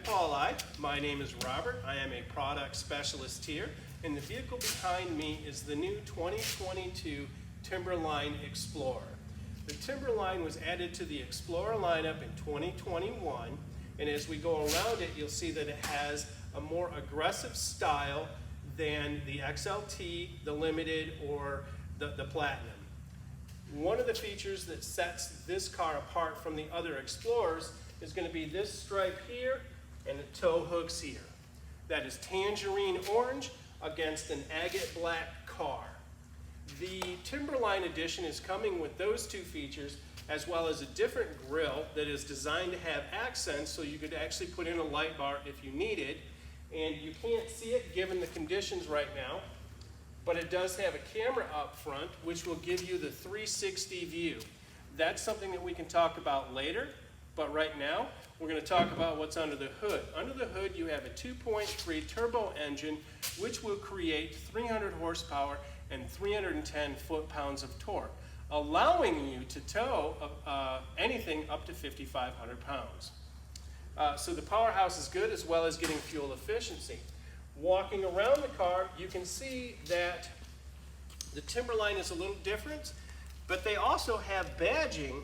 Pauli. My name is Robert. I am a product specialist here, and the vehicle behind me is the new 2022 Timberline Explorer. The Timberline was added to the Explorer lineup in 2021, and as we go around it, you'll see that it has a more aggressive style than the XLT, the Limited, or the Platinum. One of the features that sets this car apart from the other Explorers is going to be this stripe here and the tow hooks here. That is tangerine orange against an agate black car. The Timberline edition is coming with those two features, as well as a different grille that is designed to have accents so you could actually put in a light bar if you needed. And you can't see it given the conditions right now, but it does have a camera up front which will give you the 360 view. That's something that we can talk about later, but right now we're going to talk about what's under the hood. Under the hood you have a 2.3 turbo engine which will create 300 horsepower and 310 foot-pounds of torque, allowing you to tow anything up to 5,500 pounds. So the powerhouse is good, as well as getting fuel efficiency. Walking around the car, you can see that the Timberline is a little different, but they also have badging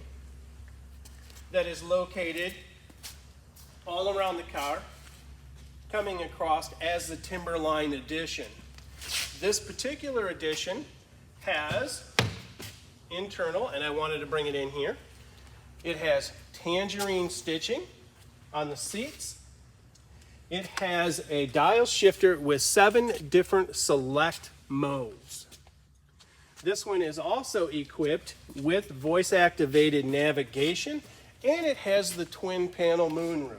that is located all around the car, coming across as the Timberline edition. This particular edition has internal, and I wanted to bring it in here, it has tangerine stitching on the seats. It has a dial shifter with 7 different select modes. This one is also equipped with voice activated navigation, and it has the twin panel moonroof.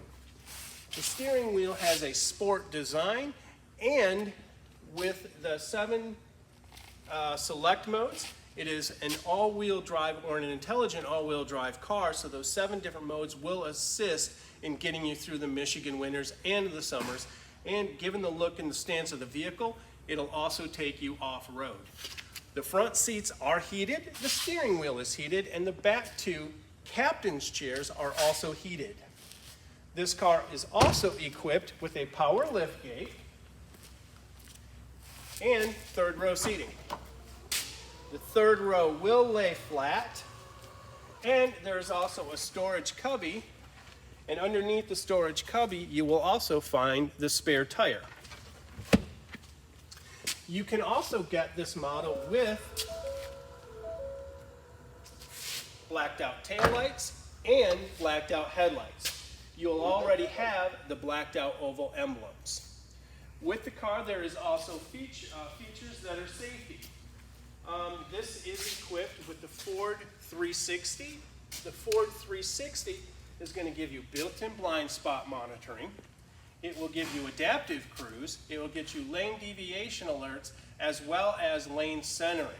The steering wheel has a sport design, and with the 7 select modes, it is an all-wheel drive or an intelligent all-wheel drive car, so those 7 different modes will assist in getting you through the Michigan winters and the summers. And given the look and the stance of the vehicle, it'll also take you off-road. The front seats are heated, the steering wheel is heated, and the back 2 captain's chairs are also heated. This car is also equipped with a power liftgate and 3rd row seating. The 3rd row will lay flat, and there's also a storage cubby, and underneath the storage cubby you will also find the spare tire. You can also get this model with blacked out taillights and blacked out headlights. You'll already have the blacked out oval emblems. With the car there is also features that are safety. This is equipped with the Ford 360. The Ford 360 is going to give you built-in blind spot monitoring. It will give you adaptive cruise. It will get you lane deviation alerts as well as lane centering.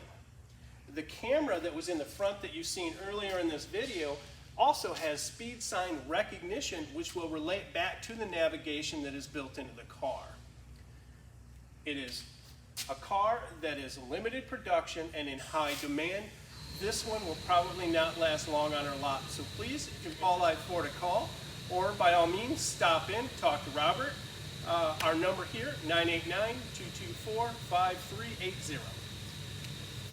The camera that was in the front that you've seen earlier in this video also has speed sign recognition, which will relate back to the navigation that is built into the car. It is a car that is limited production and in high demand. This one will probably not last long on our lot, so please give Pauli Ford a call, or by all means stop in, talk to Robert. Our number here, 989-224-5380.